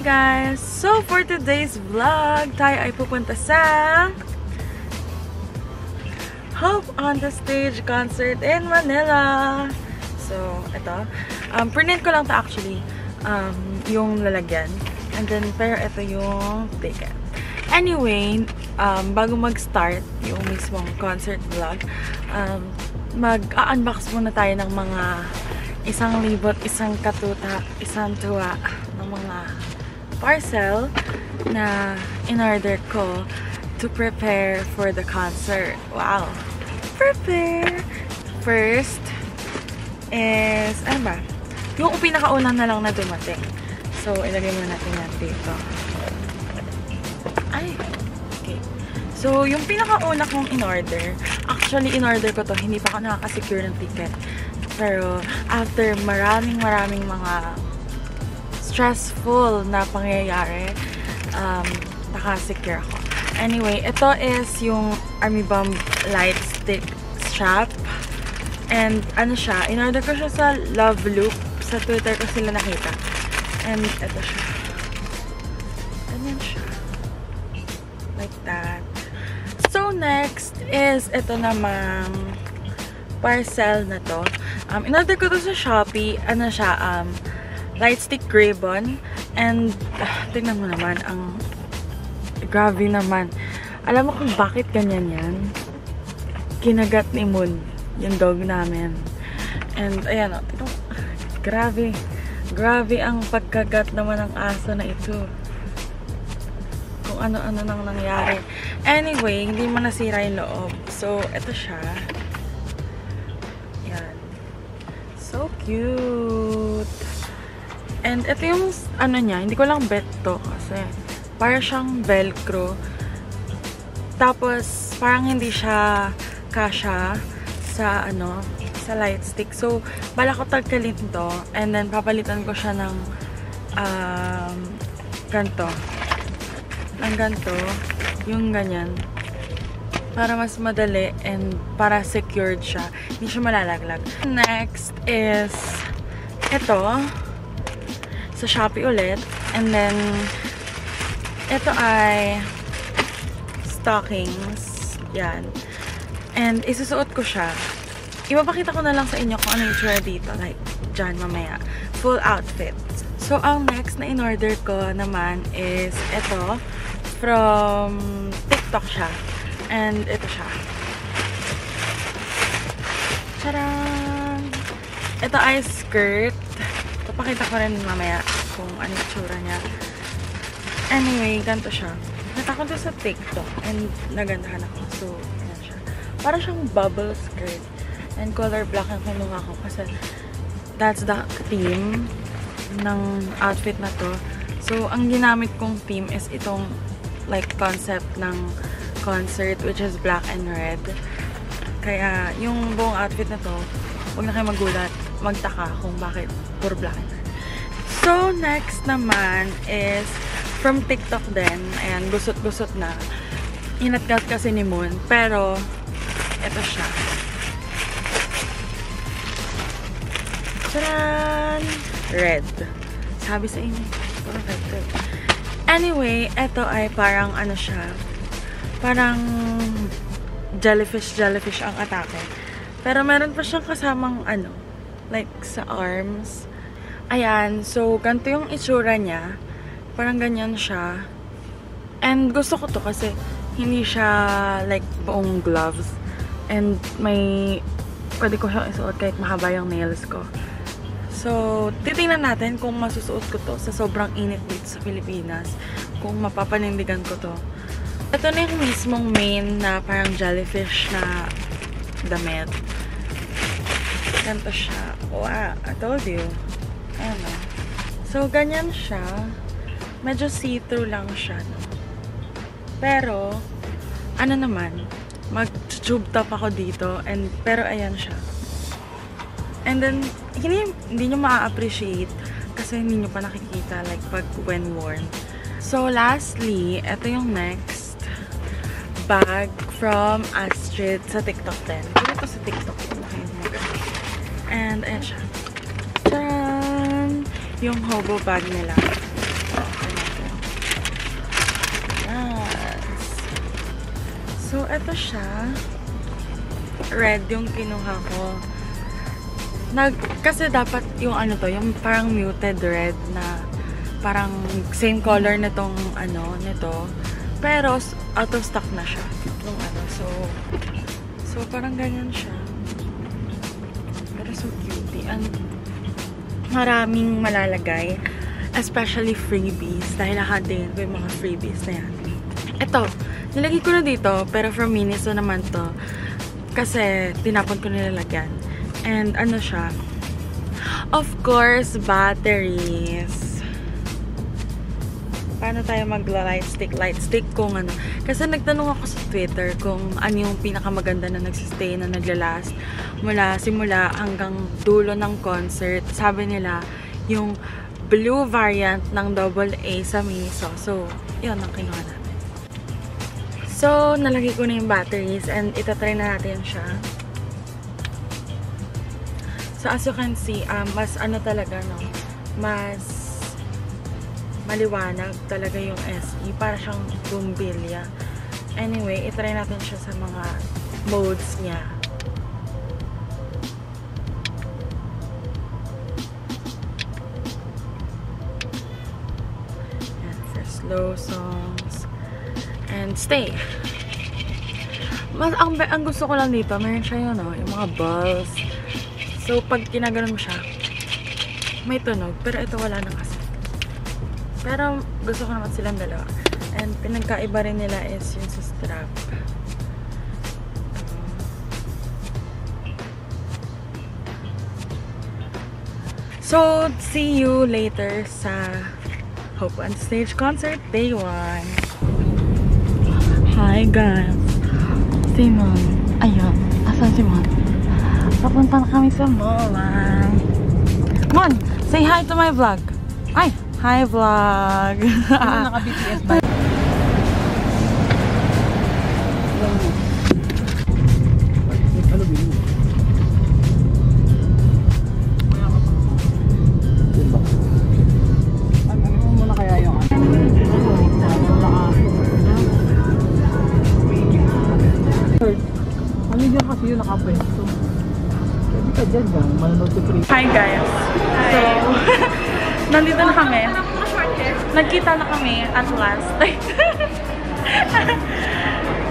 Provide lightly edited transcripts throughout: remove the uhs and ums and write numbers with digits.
guys! So for today's vlog, tayo ay pupunta sa Hope on the Stage concert in Manila. So, ito. Print ko lang to actually. Yung lalagyan. And then, pero ito yung ticket. Anyway, bago mag-start yung mismong concert vlog, mag-unbox muna tayo ng mga 1,000, 1 katutak, 1 tuwa ng mga parcel na in-order ko to prepare for the concert. Wow! Prepare! First is, ano ba? Yung pinakauna na lang na dumating. So, ilagay muna natin yan dito. Ay! Okay. So, yung pinakauna kong in-order, actually in-order ko to, hindi pa ako nakaka-secure ng ticket. Pero, after maraming mga stressful na pangyayari, naka-secure ako. Anyway, ito is yung Army Bomb Light Stick Strap. And, ano siya, in-order ko siya sa Love Loop. Sa Twitter ko sila nakita. And, ito siya. Ganyan siya. Like that. So, next is ito namang parcel na to. In-order ko to sa Shopee. Ano siya, light stick ribbon. And, tingnan mo naman, ang grabe naman. Alam mo kung bakit ganyan yan? Kinagat ni Moon, yung dog namin. And, ayan o, grabe. Grabe ang pagkagat naman ng aso na ito. Kung ano-ano nang nangyari. Anyway, hindi mo nasira yung loob. So, ito siya. So cute! And ito yung ano niya, hindi ko lang bet to kasi para siyang velcro. Tapos parang hindi siya kasha sa ano, sa light stick. So bala ko tagkalin to and then papalitan ko siya ng ganito. Ng ganito, yung ganyan. Para mas madali and para secured siya. Hindi siya malalaglag. Next is ito. Sa Shopee ulit. And then ito ay stockings. Yan. And isusuot ko siya. Ipapakita ko na lang sa inyo kung ano yung itsura dito. Like, dyan mamaya. Full outfit. So, ang next na in-order ko naman is ito. From TikTok siya. And ito siya. Tadaan! Ito ay skirt. Papakita ko rin mamaya kung ano yung tsura niya. Anyway, ganito siya. Nakita ko to sa TikTok and nagandahan ako. So, ayan siya. Para siyang bubble skirt. And color black ang kinuha ko kasi that's the theme ng outfit na to. So, ang ginamit kong theme is itong like concept ng concert which is black and red. Kaya yung buong outfit na to, huwag na kayo magulat, magtaka kung bakit puro black and red. So next naman is from TikTok din. Ayan, gusot-gusot na. Inatgat kasi ni Moon. Pero ito siya. Tadaan! Red. Sabi sa inyo, puro red. Anyway, ito ay parang ano siya, parang jellyfish ang atake. Pero meron pa siyang kasamang ano, like sa arms. Ayan, so ganito yung itsura niya. Parang ganyan siya. And gusto ko to kasi hindi siya like buong gloves. And may, pwede ko siyang isuot kahit mahaba yung nails ko. So, titingnan natin kung masusuot ko to sa sobrang init dito sa Pilipinas. Kung mapapanindigan ko to. Ito na yung mismong main na parang jellyfish na damit. Ganito siya. Wow, I told you. Ayan o. So, ganyan siya. Medyo see-through lang siya. No? Pero, ano naman, mag-tube top ako dito. Pero, ayan siya. And then, hindi nyo ma-appreciate kasi hindi nyo pa nakikita like pag when worn. So, lastly, ito yung next bag from Astrid sa TikTok din. Ito sa TikTok. And, ayan siya. Tcharan! Yung hobo bag nila. So, eto siya. Red yung kinuha ko. Kasi dapat yung ano to, yung parang muted red na parang same color nitong ano, nito. Pero out of stock na siya. Yung ano, so parang ganyan siya. Pero so cutie. And maraming malalagay. Especially freebies. Dahil hahantingin ko yung mga freebies na yan. Ito, nilagay ko na dito. Pero from Miniso naman to. Kasi tinapon ko nilalagyan. And ano siya? Of course, batteries. Paano tayo mag-light stick kung ano. Kasi nagtanong ako sa Twitter kung ano yung pinakamaganda na nagsistay na naglalast mula simula hanggang dulo ng concert. Sabi nila, yung blue variant ng AA sa Miniso. So, yun ang kinuha namin. So, nalagay ko na yung batteries and itatry na natin siya. So, as you can see, mas ano talaga, no? Mas maliwanag talaga yung SE. Para siyang bumbilya. Anyway, itry natin siya sa mga modes niya. And for slow songs. And stay. Mas, ang gusto ko lang dito, meron siya yun, no? Yung mga balls. So, pag kinaganon mo siya, may tunog. Pero ito wala na kasi. Pero, gusto ko naman silang dalawa. And, pinagkaiba rin nila is yung sa strap. So, see you later sa Hope on Stage concert, day 1. Hi, guys. Si Mom. Ayun. Asan si Mom? Papunta na kami sa mall. Mon, say hi to my vlog. Ay, hi vlog. Naka-BTS ba? Ano muna kaya yung ano yun kasi yun nakapwesto. Pwede ka dyan ba? Manonood si Free. Hi, guys. Hi. So, nandito na kami. Nagkita na kami at last.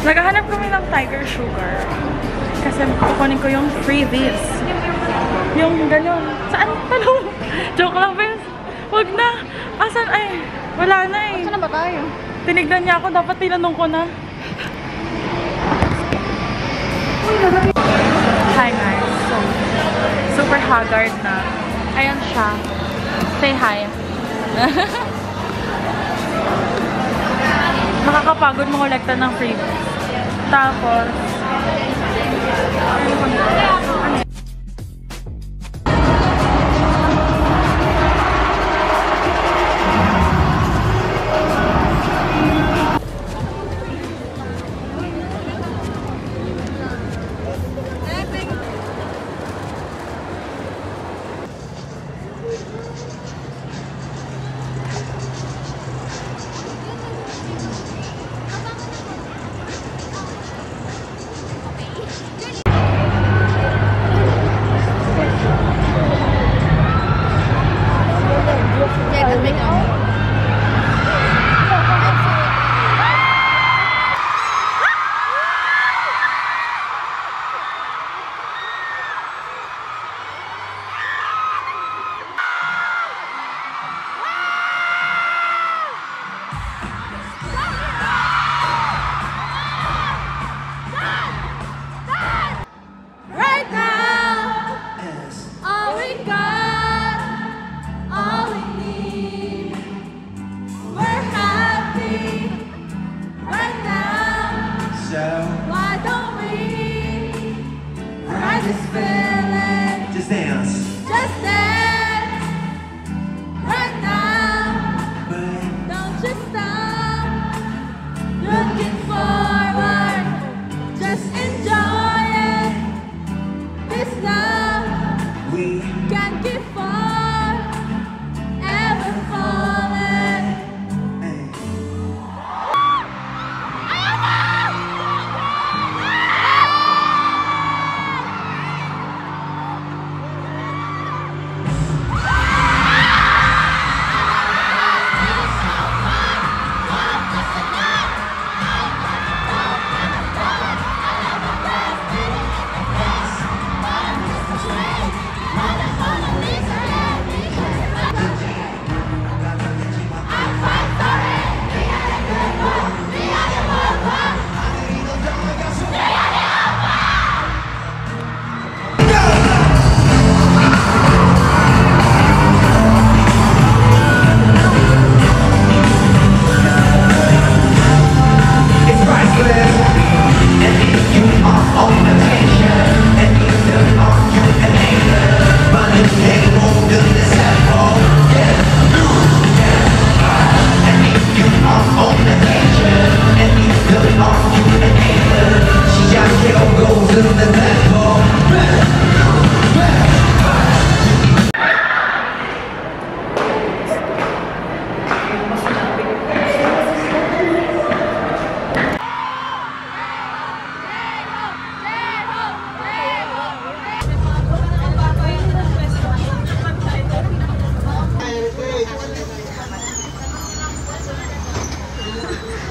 Naghahanap kami ng Tiger Sugar. Kasi kukunin ko yung freebies. Yung ganun. Saan? Tanong? Joke lang, Vince. Wag na. Asan? Ay, wala na eh. Saan na ba tayo? Tinignan niya ako. Dapat tinanong ko na. Hi guys. So, super haggard na. Ayan siya. Say hi. Nakakapagod mangolekta ng freebies. Tapos,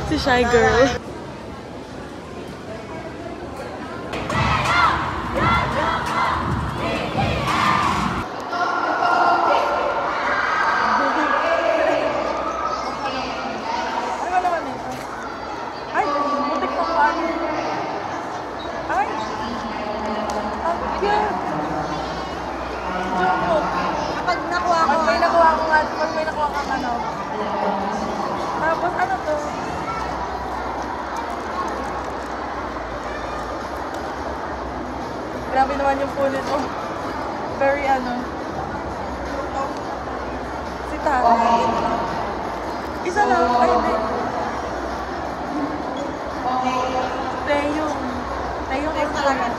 Si Shy Girl. Ano naman ito? Ay, butik pang paano. Ay! Ang cute! Jumbo! Kapag nakuha ko, Pag may nakuha ko nga, pag may nakuha kang ano. Tapos ano to? Grabe naman yung punit mo. Very ano. Si Tara. Isa lang. Ay, hindi. Teyong. Teyong Teyong talaga.